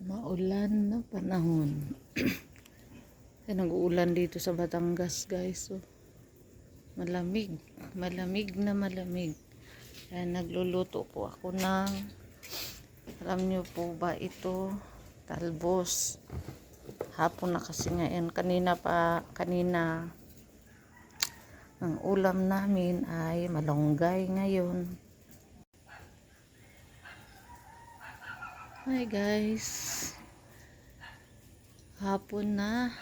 Maulan na panahon. Nag-uulan dito sa Batangas, guys. So, malamig. Malamig na malamig. Kaya nagluluto po ako ng, alam nyo po ba ito? Talbos. Hapon na kasi ngayon. Kanina, ang ulam namin ay malunggay ngayon. Hi guys. Hapon na.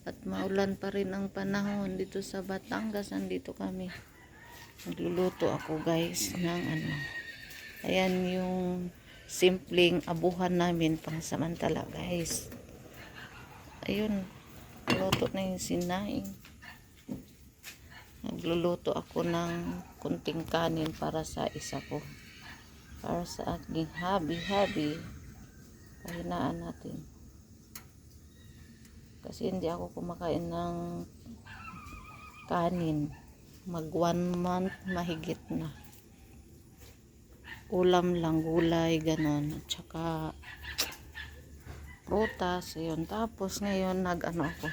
At maulan pa rin ang panahon dito sa Batangas. Nandito kami. Nagluluto ako guys ng ano. Ayan yung simpleng abuhan namin pang samantala guys. Ayun. Luto na yung sinaing. Nagluluto ako ng kunting kanin para sa isa ko. Para sa aking hobby. Pahinaan natin. Kasi hindi ako kumakain ng kanin. Mag 1 month mahigit na. Ulam lang, gulay, ganon. At saka prutas, yun. Tapos ngayon nag-ano ako.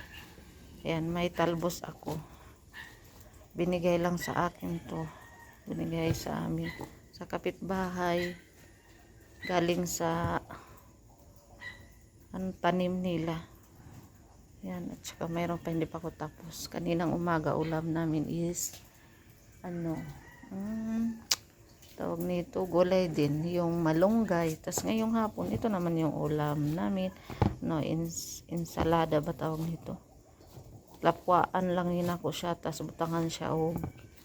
Ayan, may talbos ako. Binigay lang sa akin to. Binigay sa amin. Sa kapitbahay. Galing sa tanim nila. Yan, at saka mayroon pa hindi pa ako tapos. Kaninang umaga ulam namin is tawag nito gulay din, yung malunggay. Tas ngayong hapon, ito naman yung ulam namin. Ensalada ba tawag nito? Lapuan lang yun ako siya, tas butangan siya o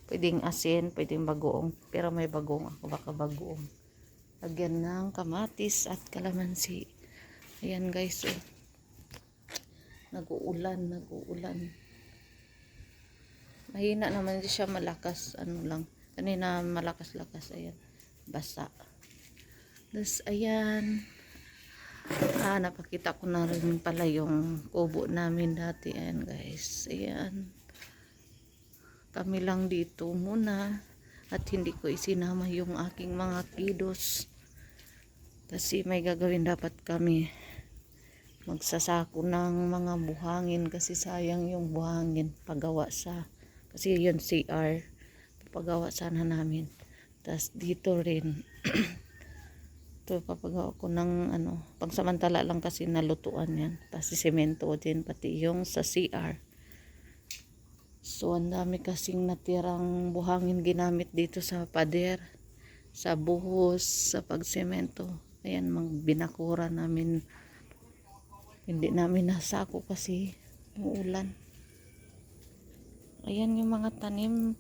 pwedeng asin, pwedeng bagoong. Pero may bagoong ako, baka bagoong. Lagyan ng kamatis at kalamansi. Ayan guys, oh. Nag-uulan. Mahina naman siya, malakas, lang. Kanina malakas-lakas, ayan. Basa. Tapos, ayan. Napakita ko na rin pala yung kubo namin dati, ayan guys. Ayan. Kami lang dito muna. At hindi ko isinama yung aking mga kiddos. Kasi may gagawin dapat kami. Magsasako ng mga buhangin kasi sayang yung buhangin pagawa sa, kasi yun CR papagawa sana namin. Tas dito rin ito papagawa ko ng pangsamantala lang kasi nalutuan yan, kasi semento din pati yung sa CR. So ang dami kasing natirang buhangin ginamit dito sa pader, sa buhos, sa pagsemento. Ayan, binakura namin. Hindi namin nasako kasi umuulan. Ayan yung mga tanim.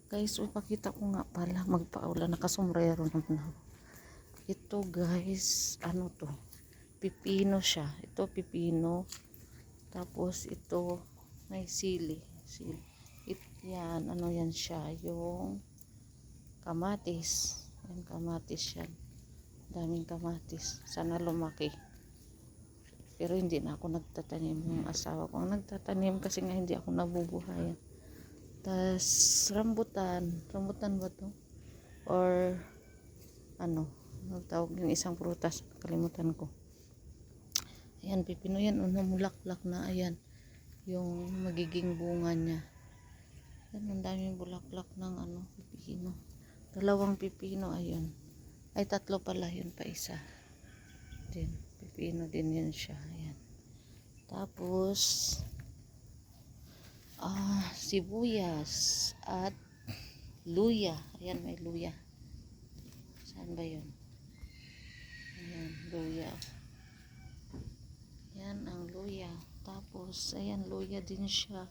Guys, ipakita ko nga pala. Magpaulan. Nakasombrero naman ako. Ito guys, to? Pipino siya. Ito pipino. Tapos ito, may sili. Yan, yan siya. Yung kamatis. Yan, kamatis yan. Daming kamatis. Sana lumaki. Pero hindi na ako nagtatanim, yung asawa ko ang nagtatanim kasi nga hindi ako nabubuhayan. Tas rambutan ba to? Or tawag yung isang prutas, kalimutan ko. Ayan, pipino yan, namulaklak na, ayan yung magiging bunga niya. Yan, ang daming bulaklak ng pipino. 2 pipino, ayun. Ay, 3 pala, yun pa isa. Din pipino din yan siya. Ayan. Tapos sibuyas at luya. Ayan, may luya. Saan ba yun? Ayan, luya. Ayan ang luya. Tapos ayan, luya din siya.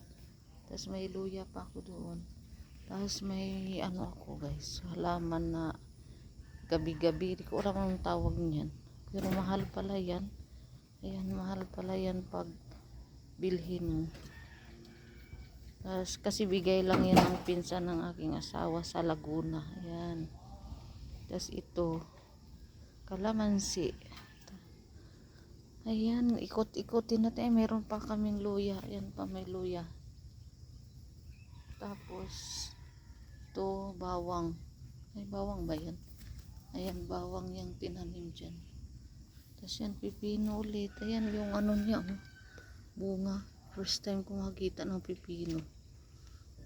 Tapos may luya pa ako doon. Tapos may ako guys, halaman na gabi-gabi. Di ko alam ang tawag niyan. Pero mahal pala yan. Ayan, mahal pala yan pag bilhin mo. Tapos, kasi bigay lang yan ng pinsan ng aking asawa sa Laguna. Ayan. Tapos ito, kalamansi. Ayan, ikot-ikotin natin. Meron pa kaming luya. Ayan pa, may luya. Tapos, ito, bawang. Ay, bawang ba yan? Ayan, bawang yung tinanim dyan. Tapos yan, pipino ulit. Ayan, yung ano niya, bunga. First time ko makita ng pipino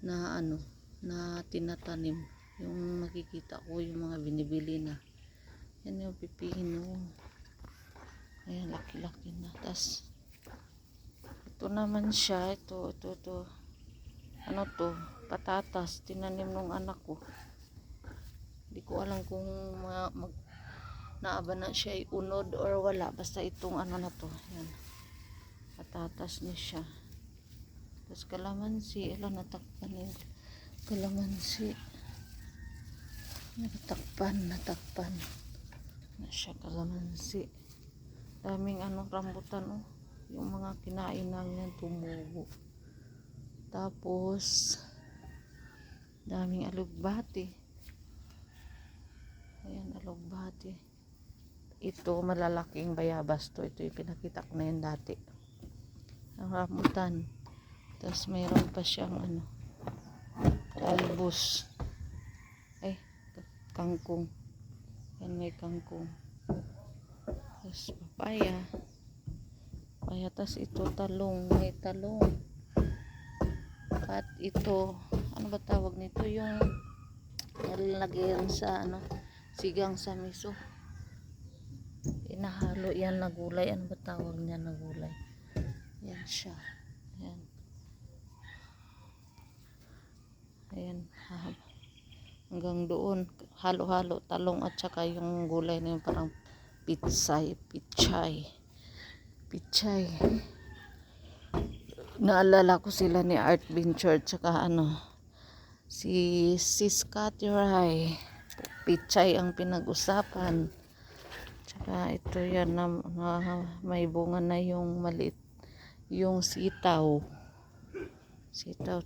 na ano, na tinatanim. Yung nakikita ko, yung mga binibili na. Yan yung pipino. Ayan, laki-laki na. Tapos, ito naman siya. Ito. Ano to? Patatas. Tinanim nung anak ko. Hindi ko alam kung naaba na siya ay unod or wala. Basta itong ano na to. Ayan. Patatas na siya. Tapos kalamansi. Alam, natakpan yung kalamansi. Natakpan. Na siya kalamansi. Daming ano, rambutan, oh. Yung mga kinain namin tumubo. Tapos, daming alugbati. Ayan, alugbati. Ito, malalaking bayabas to. Ito yung pinakita ko na yun dati. Ang rambutan. Tapos, mayroon pa siyang ano, talbos. Ay, kangkong. Yan, may kangkong. Tapos, papaya. Tapos, ito, talong. May talong. At ito, ano ba tawag nito? Yung nalagyan sa ano, sigang sa miso. Inahalo yan na gulay. Ano ba tawag niya na gulay? Yan siya. Ayan. Ayan. Hanggang doon. Halo-halo. Talong at saka yung gulay na yung parang pichay. Naalala ko sila ni Art Venture tsaka ano, si Sis Katiray. Pichay ang pinag-usapan. Tsaka ito yan na may bunga na yung maliit, yung sitaw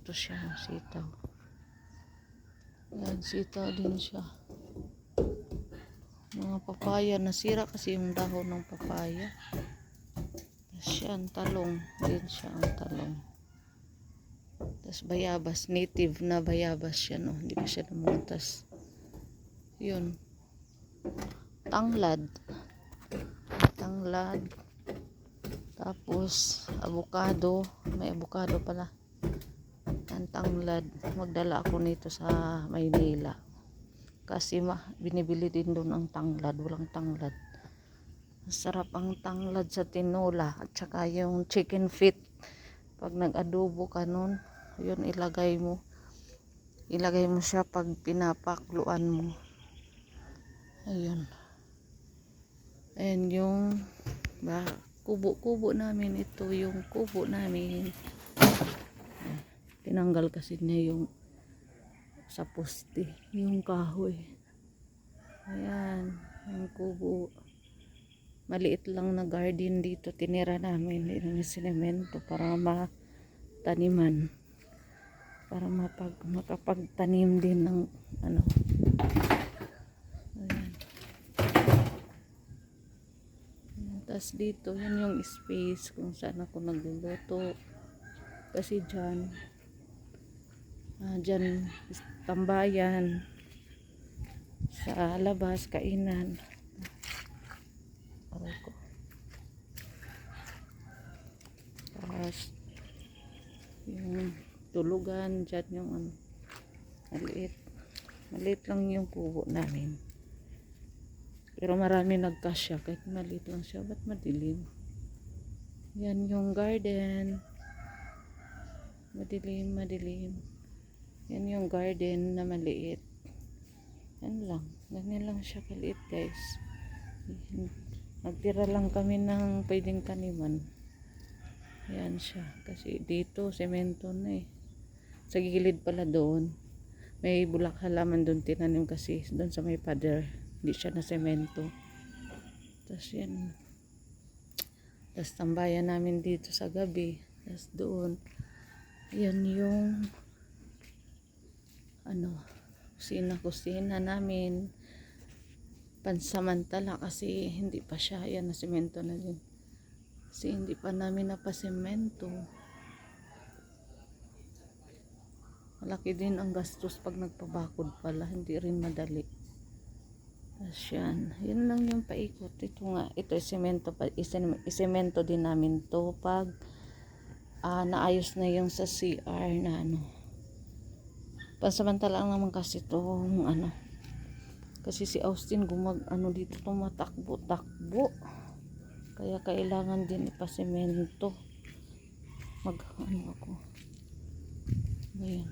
to siya, sitaw. Yan, sitaw din siya. Mga papaya, nasira kasi yung dahon ng papaya. Tapos yan, talong din siya, ang talong. Tapos bayabas, native na bayabas siya, no? Hindi pa siya namutas. Yun, tanglad. Tapos avocado, may avocado pala. Ang tanglad, magdala ako nito sa Maynila kasi binibili din doon ang tanglad. Walang tanglad. Masarap ang tanglad sa tinola at saka yung chicken feet pag nag-adobo ka nun, yun ilagay mo siya pag pinapakluan mo. Ayun yung kubo namin. Ito yung kubo namin. Tinanggal kasi niya yung sa poste, yung kahoy. Ayan, yung kubo. Maliit lang na garden dito. Tinira namin. Hindi namin sinemento para mataniman. Para makapagtanim din ng ano. Ayan. Tapos dito, yan yung space kung saan ako nagluluto. Kasi dyan tambayan, sa labas kainan. Aray ko. Tapos yung tulugan dyan, yung ano, maliit lang yung kubo namin, pero marami nagkasya kahit maliit lang siya. Ba't madilim? Yan yung garden, madilim. Yan yung garden na maliit. Yan lang, ganyan lang siya kaliit, guys. Nagtira lang kami ng pwedeng taniman. Yan siya, kasi dito semento na eh. Sa gilid pala doon may bulak halaman doon, tinanim kasi doon sa may pader, hindi siya na semento. Tapos yan, tapos tambayan namin dito sa gabi. Tapos doon Yan yung ano, kusina namin. Pansamantala kasi hindi pa siya. Yan na semento na din. Kasi hindi pa namin napasemento. Malaki din ang gastos pag nagpabakod pala. Hindi rin madali. Tapos yan. Yan lang yung paikot. Ito nga. Ito isemento pa. Isemento din namin to pag naayos na yung sa CR na ano. Pansamantala lang naman kasi itong ano. Kasi si Austin dito tumatakbo-takbo. Kaya kailangan din ipasemento. Ako. Ayan.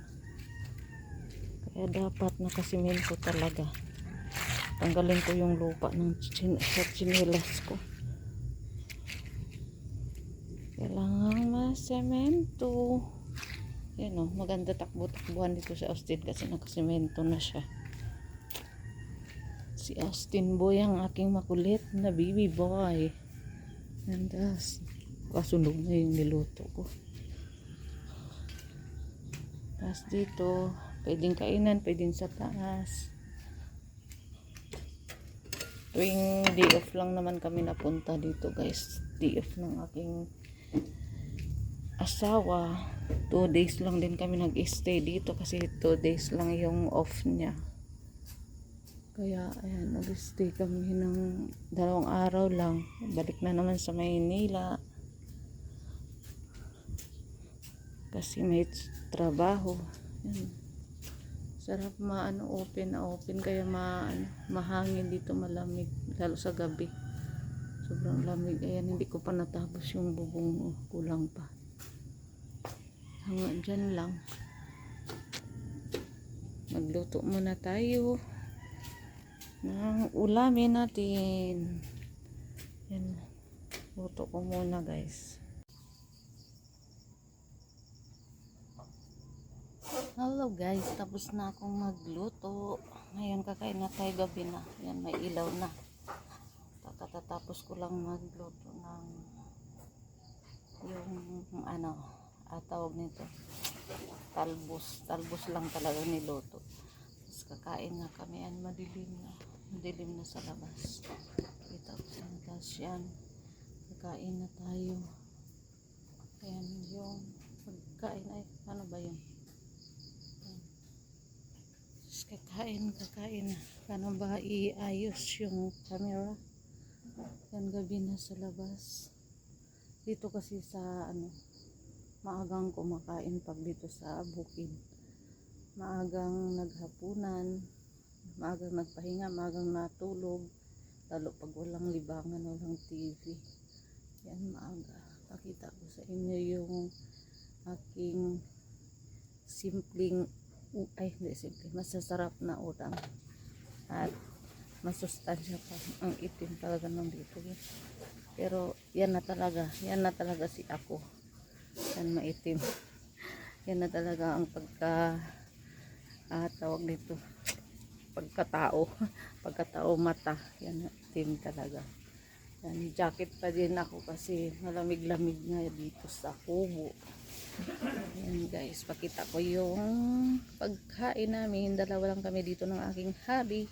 Kaya dapat nakasemento talaga. Tanggalin ko yung lupa ng chinelas ko. Kailangan masemento. Yan o, maganda takbo-takbuhan dito si Austin kasi nakasemento na siya. Si Austin boy ang aking makulit na baby boy. Nandas. Kasunog na yung niluto ko. Tapos dito, pwedeng kainan, pwedeng sa taas. Tuwing day off lang naman kami napunta dito guys. Day off ng aking asawa. 2 days lang din kami nag-stay dito kasi 2 days lang yung off niya. Kaya ayan, nag-stay kami ng 2 araw lang. Balik na naman sa Maynila. Kasi may trabaho. Ayan. Sarap open na open. Kaya mahangin dito, malamig. Lalo sa gabi. Sobrang lamig. Ayan, hindi ko pa natapos yung bubong. Kulang pa. Hanggang dyan lang. Magluto muna tayo ng ulamin natin. Yan. Luto ko muna guys. Hello guys, tapos na akong magluto. Ngayon kakain na tayo, gabi na. Yan, may ilaw na. Katatapos ko lang magluto ng yung tawag nito, talbos lang talaga niluto. Tapos kakain na kami. Yan, madilim na sa labas. Kita ko sa labas yan. Kakain na tayo. Ayan yung pagkain. Ay, ano ba yun? Kakain na. Paano ba iayos yung camera? Yan, gabi na sa labas. Dito kasi sa maagang kumakain pag dito sa bukid. Maagang naghapunan, maagang nagpahinga, maagang natulog. Lalo pag walang libangan, walang TV. Yan, maaga. Pakita ko sa inyo yung aking masasarap na ulam. At masustansya pa. Ang itim talaga ng dito. Pero yan na talaga si ako. Yan, maitim. Yan na talaga ang tawag dito, pagkatao mata. Yan, itim talaga. Yan, jacket pa din ako kasi malamig-lamig nga dito sa kubo. Yan guys, pakita ko yung pagkain namin. 2 lang kami dito ng aking hubby.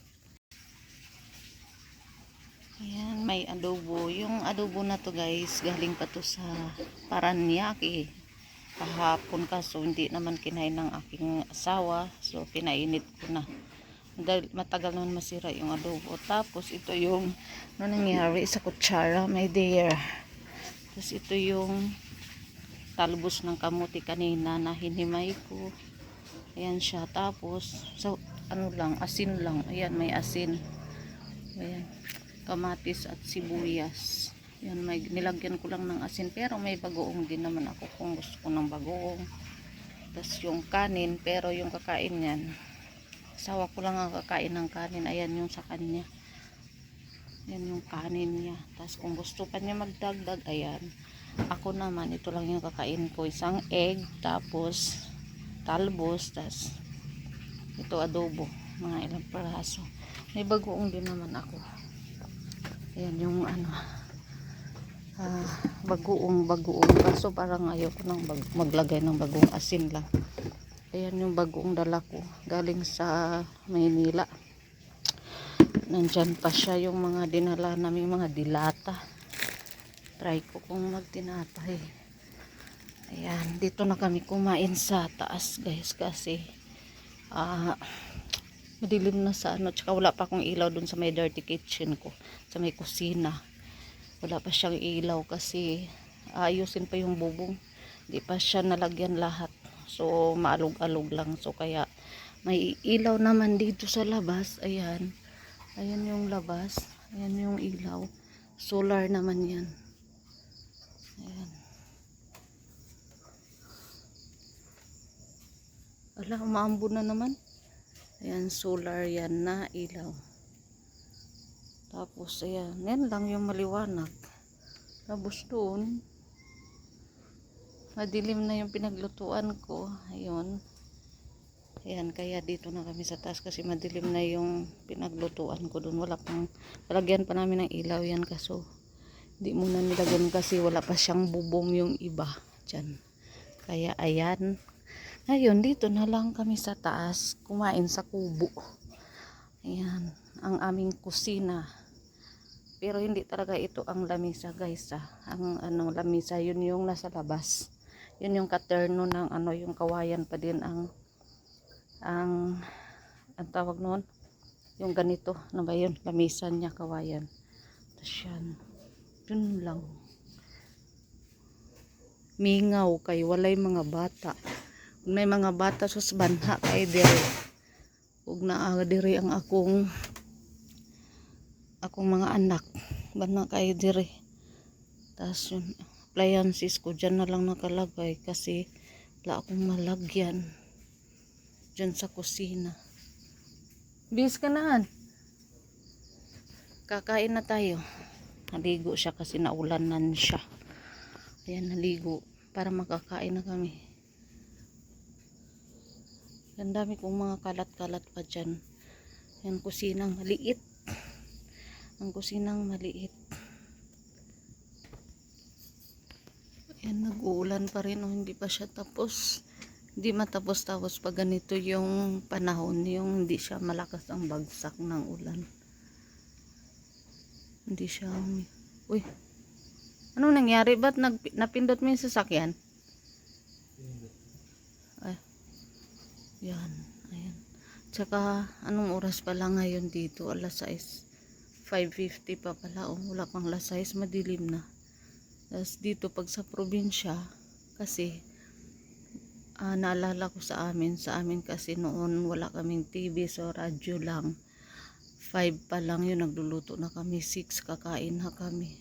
Ayan, may adobo. Yung adobo na to guys, galing pa to sa Paranaque kahapon, kaso hindi naman kinain ng aking asawa, so pinainit ko na dahil matagal naman masira yung adobo. Tapos ito yung nangyari sa kutsara, my dear. Tapos ito yung talbos ng kamuti kanina na hinimay ko. Ayan siya. Tapos so asin lang. Ayan, may asin. Ayan, kamatis at sibuyas. Yan, nilagyan ko lang ng asin, pero may bagoong din naman ako kung gusto ko ng bagoong. Tapos yung kanin, pero yung kakain yan, asawa ko lang ang kakain ng kanin. Ayan yung sa kanya. Yan yung kanin niya. Tapos kung gusto pa niya magdagdag, ayan. Ako naman, ito lang yung kakain ko. Isang egg, tapos talbos, tapos ito adobo. Mga ilang peraso. May bagoong din naman ako. Ayan yung bagoong kaso parang ayoko nang maglagay ng bagong asin lang. Ayan yung bagoong dala ko galing sa Maynila. Nandyan pa siya yung mga dinala namin mga dilata. Try ko kung magtinapay. Ayan, dito na kami kumain sa taas guys kasi madilim na sa ano, tsaka wala pa akong ilaw dun sa may dirty kitchen ko, sa may kusina. Wala pa siyang ilaw kasi ayusin pa yung bubong, di pa siya nalagyan lahat, so maalog-alog lang. So kaya may ilaw naman dito sa labas. Ayan, ayan yung labas, ayan yung ilaw, solar naman yan. Ayan, ala, umaambo na naman. Ayan, solar yan na ilaw. Tapos ayan, yan lang yung maliwanag. Tapos doon madilim na yung pinaglutuan ko. Ayun, ayan, kaya dito na kami sa taas kasi madilim na yung pinaglutuan ko doon. Wala pang, lalagyan pa namin ng ilaw yan kaso di muna nilagyan kasi wala pa siyang bubong yung iba dyan. Kaya ayan, ngayon dito na lang kami sa taas kumain sa kubo. Ayan ang aming kusina, pero hindi talaga ito ang lamisa guys. Ang ano lamisa, yun yung nasa labas, yun yung katerno ng ano, yung kawayan pa din ang tawag noon, yung ganito na ba yun, lamisa niya, kawayan. Tapos yan, yun lang. Mingaw kay walay mga bata. Kung may mga bata sus banha kay dire, ug naa dire ang akong mga anak, banha kay dire. Tas yun, appliances ko dyan na lang nakalagay kasi wala akong malagyan dyan sa kusina. Bis ka naan, kakain na tayo. Naligo siya kasi naulanan siya. Ayan, naligo para makakain na kami. Ang dami kong mga kalat-kalat pa dyan. Yan, kusinang maliit. Ang kusinang maliit. Ayan, nag-uulan pa rin. Hindi pa siya tapos. Hindi matapos-tapos pag ganito yung panahon. Yung hindi siya malakas ang bagsak ng ulan. Hindi siya... Uy! Anong nangyari? Ba't napindot mo yung sasakyan? Ay. Yan, ayan. Tsaka anong oras pala ngayon dito? Alas 6, 5:50 pa pala. Wala pang alas 6, madilim na. Tapos dito pag sa probinsya, kasi naalala ko sa amin kasi noon wala kaming TV, so radyo lang. 5 pa lang yun, nagluluto na kami. 6 kakain na kami.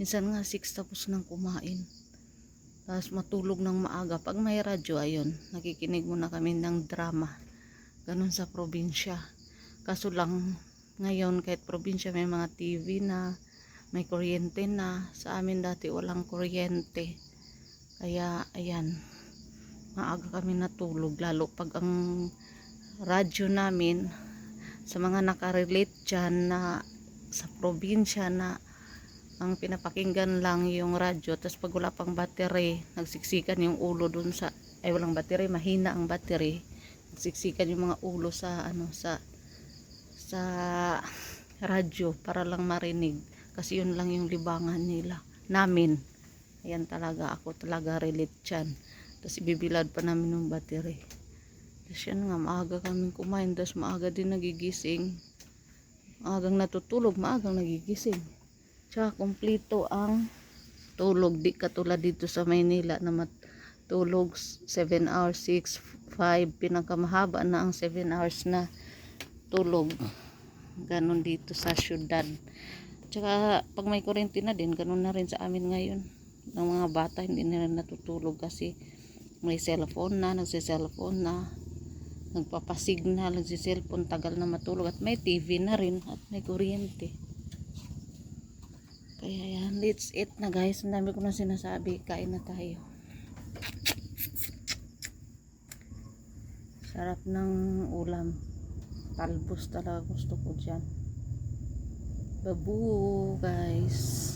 Minsan nga 6 tapos nang kumain. Tapos matulog ng maaga. Pag may radyo, ayun, nakikinig muna kami ng drama. Ganun sa probinsya. Kaso lang, ngayon kahit probinsya may mga TV na, may kuryente na. Sa amin dati walang kuryente. Kaya, ayan, maaga kami natulog. Lalo pag ang radyo namin, sa mga nakarelate dyan na sa probinsya na ang pinapakinggan lang yung radyo, tapos pag wala pang battery, nagsiksikan yung ulo dun sa, ay walang battery, mahina ang battery, nagsiksikan yung mga ulo sa ano, sa radyo para lang marinig, kasi yun lang yung libangan nila namin. Ayan, talaga ako talaga relate dyan. Tapos ibibilad pa namin yung battery. Tapos yan nga, maaga kaming kumain, tapos maaga din nagigising, maagang natutulog, maagang nagigising. Tsaka kumpleto ang tulog, di katulad dito sa Maynila na matulog 7 hours, 6, 5, pinakamahaba na ang 7 hours na tulog. Ganon dito sa syudad. Tsaka pag may kuryente na din, ganon na rin sa amin ngayon. Ng mga bata hindi na rin natutulog kasi may cellphone na, nagsi-cellphone na, nagpapasignal, nagsi-cellphone, tagal na matulog, at may TV na rin at may kuryente. Kaya yan, let's eat na guys. Ang dami ko na sinasabi, kain na tayo. Sarap ng ulam, talbos talaga gusto ko dyan. Babu guys.